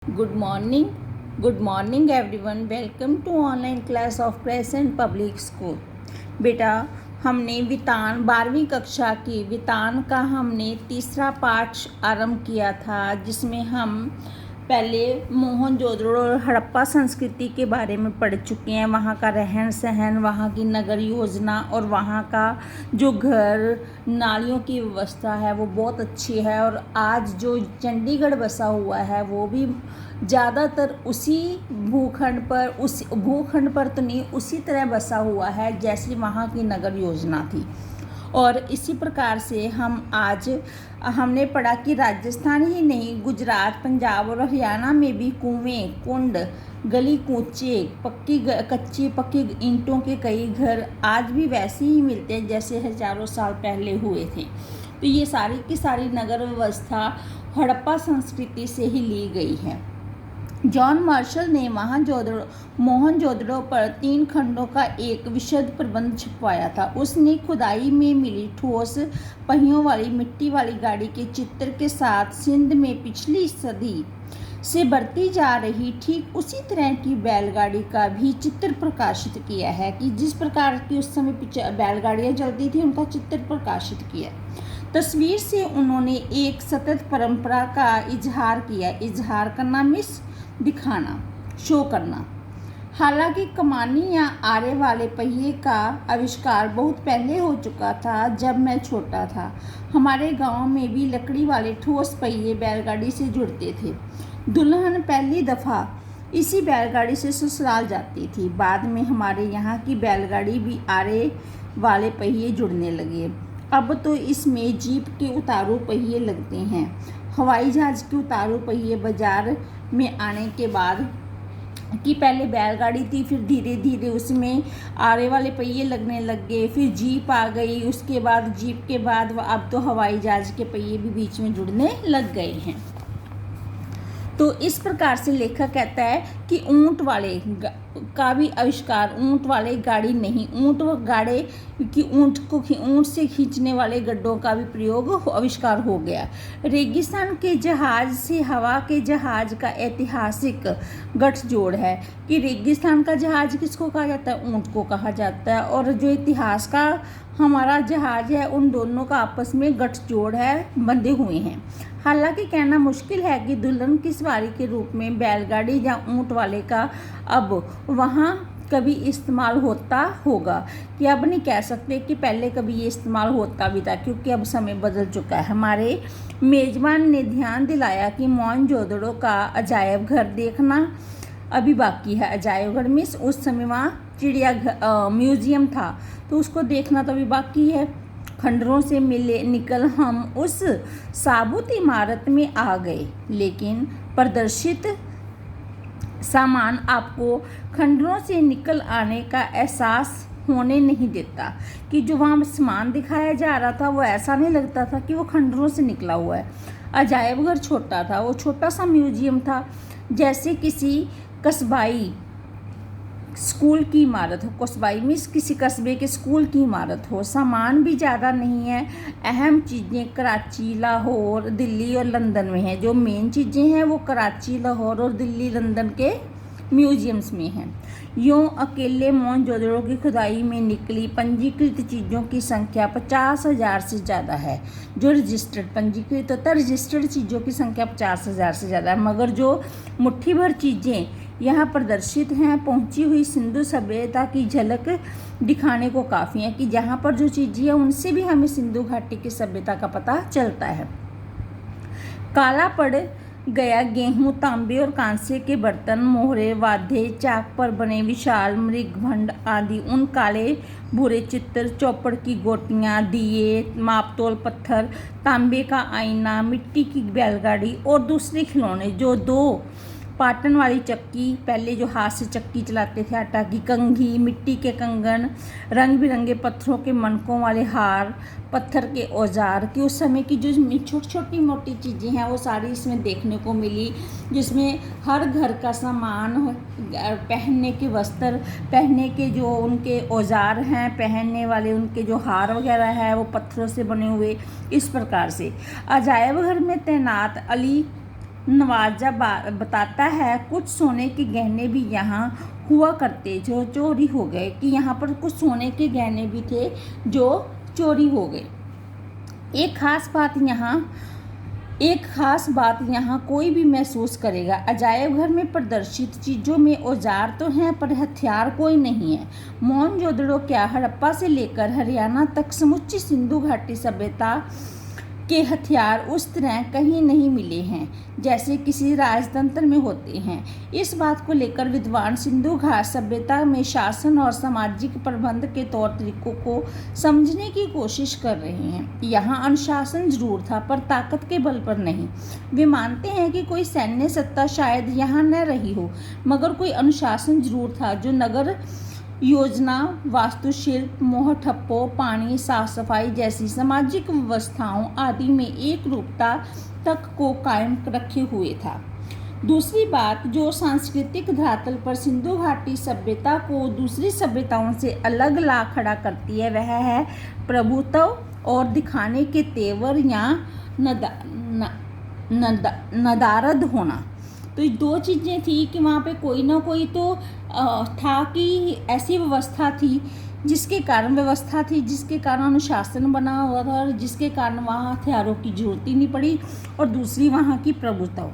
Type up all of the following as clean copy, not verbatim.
Good morning everyone. Welcome to online class of Crescent Public School. बेटा, हमने वितान 12वीं कक्षा की वितान का हमने तीसरा पाठ आरंभ किया था, जिसमें हम पहले मोहनजोदड़ो और हड़प्पा संस्कृति के बारे में पढ़ चुके हैं। वहाँ का रहन सहन, वहाँ की नगर योजना और वहाँ का जो घर नालियों की व्यवस्था है वो बहुत अच्छी है। और आज जो चंडीगढ़ बसा हुआ है वो भी ज़्यादातर उसी भूखंड पर तो नहीं, उसी तरह बसा हुआ है जैसी वहाँ की नगर योजना थी। और इसी प्रकार से हमने पढ़ा कि राजस्थान ही नहीं, गुजरात, पंजाब और हरियाणा में भी कुएं, कुंड, गली कूचे, कच्ची पक्की ईंटों के कई घर आज भी वैसे ही मिलते हैं जैसे हजारों साल पहले हुए थे। तो ये सारी की सारी नगर व्यवस्था हड़प्पा संस्कृति से ही ली गई है। जॉन मार्शल ने मोहनजोदड़ो पर 3 खंडों का एक विशद प्रबंध छपवाया था। उसने खुदाई में मिली ठोस पहियों वाली मिट्टी वाली गाड़ी के चित्र के साथ सिंध में पिछली सदी से बढ़ती जा रही ठीक उसी तरह की बैलगाड़ी का भी चित्र प्रकाशित किया है कि जिस प्रकार की उस समय बैलगाड़ियाँ चलती थी, उनका चित्र प्रकाशित किया। तस्वीर से उन्होंने एक सतत परंपरा का इजहार किया। इजहार करना मीन्स दिखाना, शो करना। हालांकि कमानी या आरे वाले पहिए का आविष्कार बहुत पहले हो चुका था। जब मैं छोटा था, हमारे गांव में भी लकड़ी वाले ठोस पहिए बैलगाड़ी से जुड़ते थे। दुल्हन पहली दफ़ा इसी बैलगाड़ी से ससुराल जाती थी। बाद में हमारे यहाँ की बैलगाड़ी भी आरे वाले पहिए जुड़ने लगे। अब तो इसमें जीप के उतारू पहिए लगते हैं। हवाई जहाज़ के उतारू पहिए बाजार में आने के बाद कि पहले बैलगाड़ी थी, फिर धीरे धीरे उसमें आरे वाले पहिए लगने लग गए, फिर जीप आ गई, उसके बाद जीप के बाद अब तो हवाई जहाज़ के पहिए भी बीच में जुड़ने लग गए हैं। तो इस प्रकार से लेखक कहता है कि ऊंट वाले का भी आविष्कार, ऊंट वाले गाड़ी नहीं, ऊंट से खींचने वाले गड्ढों का भी आविष्कार हो गया। रेगिस्तान के जहाज से हवा के जहाज का ऐतिहासिक गठजोड़ है कि रेगिस्तान का जहाज किसको कहा जाता है? ऊंट को कहा जाता है। और जो इतिहास का हमारा जहाज है, उन दोनों का आपस में गठजोड़ है, बंधे हुए हैं। हालांकि कहना मुश्किल है कि दुल्हन की सवारी के रूप में बैलगाड़ी या ऊंट वाले का अब वहाँ कभी इस्तेमाल होता होगा, कि अब नहीं कह सकते कि पहले कभी ये इस्तेमाल होता भी था, क्योंकि अब समय बदल चुका है। हमारे मेज़बान ने ध्यान दिलाया कि मोहनजोदड़ो का अजायब घर देखना अभी बाकी है। अजायब घर मीन्स उस समय वहाँ म्यूजियम था, तो उसको देखना तो अभी बाकी है। खंडरों से निकल हम उस साबुत इमारत में आ गए, लेकिन प्रदर्शित सामान आपको खंडरों से निकल आने का एहसास होने नहीं देता। कि जो वहाँ सामान दिखाया जा रहा था वो ऐसा नहीं लगता था कि वो खंडरों से निकला हुआ है। अजायब घर छोटा था, वो छोटा सा म्यूजियम था, जैसे किसी कस्बाई स्कूल की इमारत हो। कस्बाई मीन्स किसी कस्बे के स्कूल की इमारत हो। सामान भी ज़्यादा नहीं है। अहम चीज़ें कराची, लाहौर, दिल्ली और लंदन में हैं। जो मेन चीज़ें हैं वो कराची, लाहौर और दिल्ली, लंदन के म्यूजियम्स में हैं। यूँ अकेले मोहनजोदड़ो की खुदाई में निकली पंजीकृत चीज़ों की संख्या 50,000 से ज़्यादा है। जो पंजीकृत होता है, रजिस्टर्ड चीज़ों की संख्या 50,000 से ज़्यादा है। मगर जो मुट्ठी भर चीज़ें यहाँ प्रदर्शित हैं, पहुँची हुई सिंधु सभ्यता की झलक दिखाने को काफ़ी है। कि जहाँ पर जो चीज़ें हैं उनसे भी हमें सिंधु घाटी की सभ्यता का पता चलता है। काला पड़ गया गेहूं, तांबे और कांसे के बर्तन, मोहरे, वाद्य, चाक पर बने विशाल मृगभंड आदि उन काले भूरे चित्र, चौपड़ की गोटियाँ, दिए, मापतोल पत्थर, तांबे का आईना, मिट्टी की बैलगाड़ी और दूसरे खिलौने, जो 2 पाटन वाली चक्की, पहले जो हाथ से चक्की चलाते थे, आटा की कंघी, मिट्टी के कंगन, रंग बिरंगे पत्थरों के मनकों वाले हार, पत्थर के औजार, कि उस समय की जो छोटी छोटी मोटी चीज़ें हैं वो सारी इसमें देखने को मिली। जिसमें हर घर का सामान, पहनने के वस्त्र, पहनने के जो उनके औजार हैं, पहनने वाले उनके जो हार वगैरह है वो पत्थरों से बने हुए। इस प्रकार से अजायब घर में तैनात नवाजा बताता है कुछ सोने के गहने भी यहाँ हुआ करते जो चोरी हो गए, कि यहाँ पर कुछ सोने के गहने भी थे जो चोरी हो गए। एक खास बात यहाँ कोई भी महसूस करेगा, अजायब घर में प्रदर्शित चीज़ों में औजार तो हैं पर हथियार कोई नहीं है। मोहनजोदड़ो क्या, हड़प्पा से लेकर हरियाणा तक समूची सिंधु घाटी सभ्यता के हथियार उस तरह कहीं नहीं मिले हैं जैसे किसी राजतंत्र में होते हैं। इस बात को लेकर विद्वान सिंधु घाट सभ्यता में शासन और सामाजिक प्रबंध के तौर तरीकों को समझने की कोशिश कर रहे हैं। यहाँ अनुशासन जरूर था पर ताकत के बल पर नहीं। वे मानते हैं कि कोई सैन्य सत्ता शायद यहाँ न रही हो, मगर कोई अनुशासन जरूर था जो नगर योजना, वास्तुशिल्प, मोह ठप्पों, पानी, साफ सफाई जैसी सामाजिक व्यवस्थाओं आदि में एक रूपता तक को कायम रखे हुए था। दूसरी बात जो सांस्कृतिक धरातल पर सिंधु घाटी सभ्यता को दूसरी सभ्यताओं से अलग ला खड़ा करती है वह है प्रभुत्व और दिखाने के तेवर या नदारद होना। तो ये दो चीज़ें थी कि वहाँ पे कोई ना कोई तो था कि ऐसी व्यवस्था थी जिसके कारण अनुशासन बना हुआ था और जिसके कारण वहाँ हथियारों की जरूरत ही नहीं पड़ी। और दूसरी वहाँ की प्रभुत्व।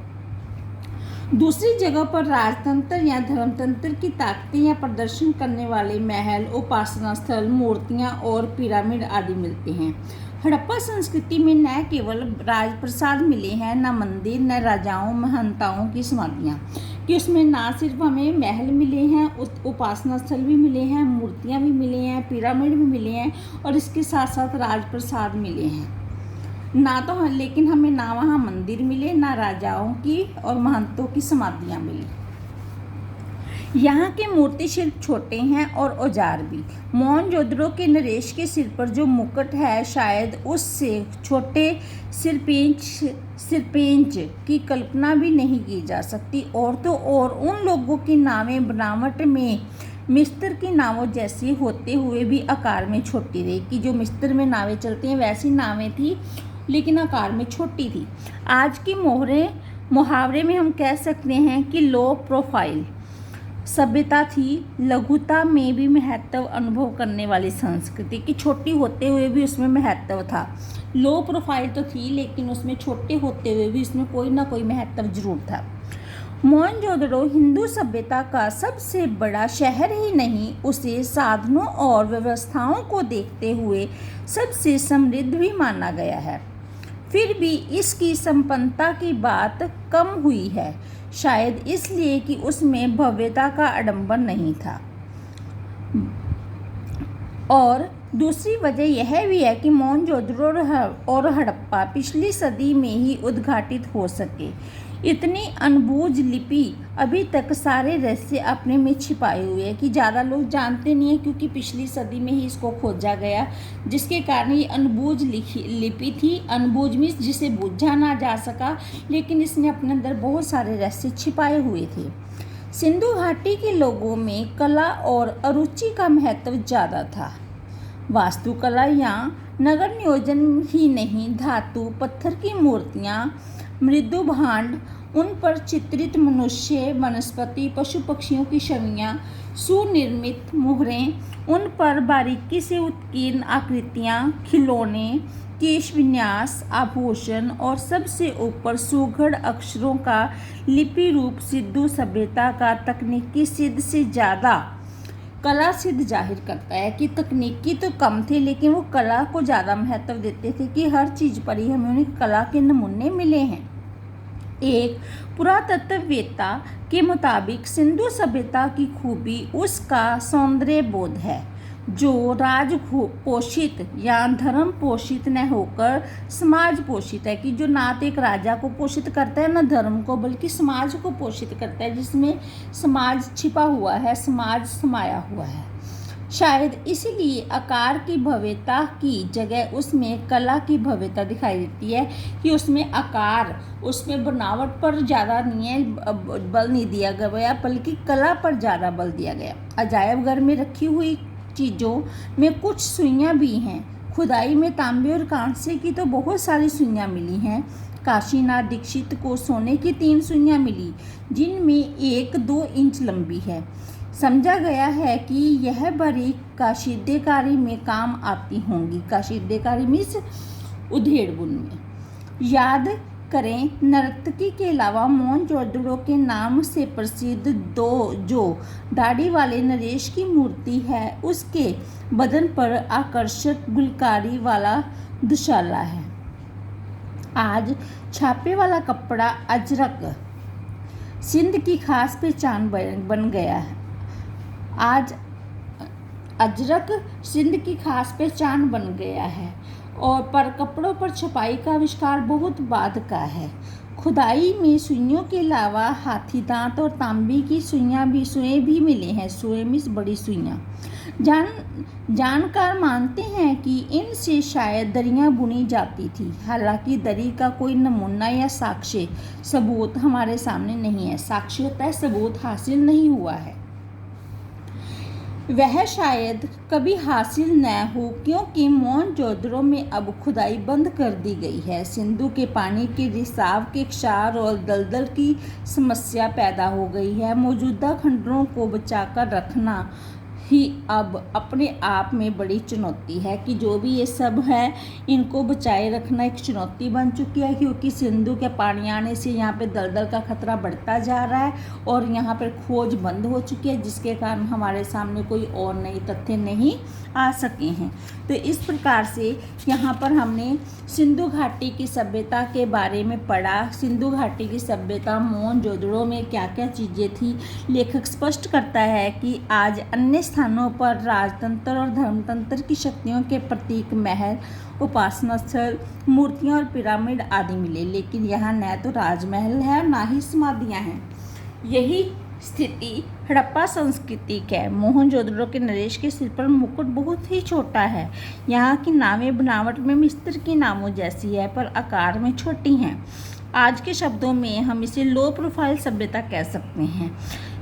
दूसरी जगह पर राजतंत्र या धर्मतंत्र की ताकतें या प्रदर्शन करने वाले महल, उपासना स्थल, मूर्तियाँ और पिरामिड आदि मिलते हैं। हड़प्पा संस्कृति में न केवल राजप्रसाद मिले हैं, न मंदिर, न राजाओं महंताओं की समाधियाँ, कि उसमें ना सिर्फ हमें महल मिले हैं, उपासना स्थल भी मिले हैं, मूर्तियाँ भी मिले हैं, पिरामिड भी मिले हैं और इसके साथ साथ राजप्रसाद मिले हैं। लेकिन हमें ना वहाँ मंदिर मिले, ना राजाओं की और महंतों की समाधियाँ मिली। यहाँ के मूर्ति शिल्प छोटे हैं और औजार भी। मोहनजोदड़ो के नरेश के सिर पर जो मुकुट है शायद उससे छोटे सिरपेंच की कल्पना भी नहीं की जा सकती। और तो और उन लोगों की नावें बनावट में मिस्र की नावों जैसी होते हुए भी आकार में छोटी रही, कि जो मिस्र में नावें चलती हैं वैसी नावें थी लेकिन आकार में छोटी थी। आज की मुहावरे में हम कह सकते हैं कि लो प्रोफाइल सभ्यता थी, लघुता में भी महत्व अनुभव करने वाली संस्कृति, की छोटी होते हुए भी उसमें महत्व था। लो प्रोफाइल तो थी लेकिन उसमें छोटे होते हुए भी उसमें कोई ना कोई महत्व जरूर था। मोहनजोदड़ो हिंदू सभ्यता का सबसे बड़ा शहर ही नहीं, उसे साधनों और व्यवस्थाओं को देखते हुए सबसे समृद्ध भी माना गया है। फिर भी इसकी संपन्नता की बात कम हुई है, शायद इसलिए कि उसमें भव्यता का आडंबर नहीं था। और दूसरी वजह यह भी है कि मोहनजोदड़ो और हड़प्पा पिछली सदी में ही उद्घाटित हो सके। इतनी अनबूझ लिपि अभी तक सारे रहस्य अपने में छिपाए हुए है कि ज़्यादा लोग जानते नहीं है, क्योंकि पिछली सदी में ही इसको खोजा गया, जिसके कारण ये अनबूझ लिपि थी। अनबूझ मीन्स जिसे बूझा ना जा सका, लेकिन इसने अपने अंदर बहुत सारे रहस्य छिपाए हुए थे। सिंधु घाटी के लोगों में कला और अरुचि का महत्व ज़्यादा था। वास्तुकला या नगर नियोजन ही नहीं, धातु पत्थर की मूर्तियाँ, मृदु भांड, उन पर चित्रित मनुष्य, वनस्पति, पशु पक्षियों की छवियाँ, सुनिर्मित मोहरें, उन पर बारीकी से उत्कीर्ण आकृतियाँ, खिलौने, केश विन्यास, आभूषण और सबसे ऊपर सुघड़ अक्षरों का लिपि रूप सिंधु सभ्यता का तकनीकी सिद्ध से ज़्यादा कला सिद्ध जाहिर करता है। कि तकनीकी तो कम थे लेकिन वो कला को ज़्यादा महत्व देते थे, कि हर चीज़ पर ही हमें उन्हें कला के नमूने मिले हैं। एक पुरातत्ववेत्ता के मुताबिक सिंधु सभ्यता की खूबी उसका सौंदर्य बोध है, जो राज पोषित या धर्म पोषित न होकर समाज पोषित है, कि जो ना तो एक राजा को पोषित करता है न धर्म को, बल्कि समाज को पोषित करता है, जिसमें समाज छिपा हुआ है, समाज समाया हुआ है। शायद इसीलिए आकार की भव्यता की जगह उसमें कला की भव्यता दिखाई देती है, कि उसमें आकार, उसमें बनावट पर ज़्यादा नहीं है बल नहीं दिया गया, बल्कि कला पर ज़्यादा बल दिया गया। अजायब घर में रखी हुई चीज़ों में कुछ सुइयाँ भी हैं। खुदाई में तांबे और कांसे की तो बहुत सारी सुइयाँ मिली हैं। काशीनाथ दीक्षित को सोने की 3 सुइयां मिली, जिनमें एक 2 इंच लंबी है। समझा गया है कि यह बारीक कशीदेकारी में काम आती होंगी। कशीदेकारी मीन्स उधेड़-बुन में। याद करें, नर्तकी के अलावा मोहनजोदड़ो के नाम से प्रसिद्ध जो दाढ़ी वाले नरेश की मूर्ति है, उसके बदन पर आकर्षक गुलकारी वाला दुशाला है। आज छापे वाला कपड़ा अजरक सिंध की खास पहचान बन गया है। आज अजरक सिंध की खास पहचान बन गया है और पर कपड़ों पर छपाई का आविष्कार बहुत बाद का है। खुदाई में सुइयों के अलावा हाथी दांत और तांबे की सुएं भी मिले हैं। सुएं मीन्स बड़ी सुइयां। जानकार मानते हैं कि इनसे शायद दरियां बुनी जाती थी। हालांकि दरी का कोई नमूना या साक्ष्य सबूत हमारे सामने नहीं है। साक्ष्य होता है, सबूत हासिल नहीं हुआ है। वह शायद कभी हासिल न हो, क्योंकि मोहनजोदड़ो में अब खुदाई बंद कर दी गई है। सिंधु के पानी के रिसाव के क्षार और दलदल की समस्या पैदा हो गई है। मौजूदा खंडरों को बचाकर रखना ही अब अपने आप में बड़ी चुनौती है कि जो भी ये सब है, इनको बचाए रखना एक चुनौती बन चुकी है, क्योंकि सिंधु के पानी आने से यहाँ पे दलदल का खतरा बढ़ता जा रहा है और यहाँ पर खोज बंद हो चुकी है, जिसके कारण हमारे सामने कोई और नए तथ्य नहीं आ सके हैं। तो इस प्रकार से यहाँ पर हमने सिंधु घाटी की सभ्यता के बारे में पढ़ा। सिंधु घाटी की सभ्यता मोहनजोदड़ो में क्या क्या चीज़ें थी। लेखक स्पष्ट करता है कि आज अन्य स्थानों पर राजतंत्र और धर्मतंत्र की शक्तियों के प्रतीक महल, उपासना स्थल, मूर्तियाँ और पिरामिड आदि मिले, लेकिन यहाँ न तो राजमहल है और न ही समाधियाँ हैं। यही स्थिति हड़प्पा संस्कृति की है। मोहनजोदड़ो के नरेश के सिर पर मुकुट बहुत ही छोटा है। यहाँ की नावें बनावट में मिस्र की नावों जैसी है, पर आकार में छोटी हैं। आज के शब्दों में हम इसे लो प्रोफाइल सभ्यता कह सकते हैं।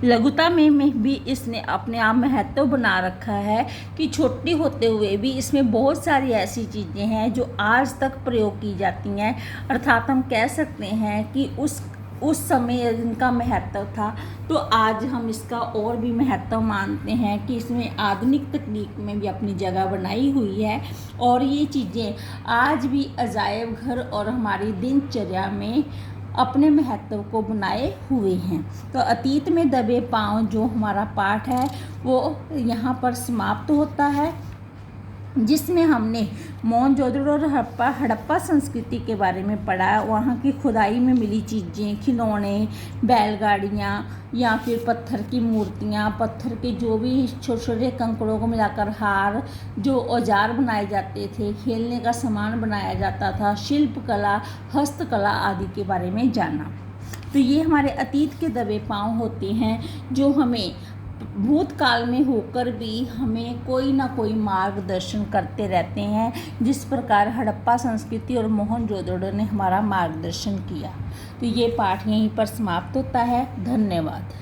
लघुता में भी इसने अपने आप महत्व बना रखा है कि छोटी होते हुए भी इसमें बहुत सारी ऐसी चीज़ें हैं जो आज तक प्रयोग की जाती हैं। अर्थात हम कह सकते हैं कि उस समय इनका महत्व था, तो आज हम इसका और भी महत्व मानते हैं कि इसमें आधुनिक तकनीक में भी अपनी जगह बनाई हुई है और ये चीज़ें आज भी अजायब घर और हमारी दिनचर्या में अपने महत्व को बनाए हुए हैं। तो अतीत में दबे पांव जो हमारा पाठ है वो यहाँ पर समाप्त होता है, जिसमें हमने मोहनजोदड़ो और हड़प्पा संस्कृति के बारे में पढ़ा। वहाँ की खुदाई में मिली चीज़ें, खिलौने, बैलगाड़ियाँ या फिर पत्थर की मूर्तियाँ, पत्थर के जो भी छोटे छोटे कंकड़ों को मिलाकर हार, जो औजार बनाए जाते थे, खेलने का सामान बनाया जाता था, शिल्पकला, हस्तकला आदि के बारे में जाना। तो ये हमारे अतीत के दबे पांव होते हैं जो हमें भूतकाल में होकर भी हमें कोई ना कोई मार्गदर्शन करते रहते हैं, जिस प्रकार हड़प्पा संस्कृति और मोहनजोदड़ो ने हमारा मार्गदर्शन किया। तो ये पाठ यहीं पर समाप्त होता है। धन्यवाद।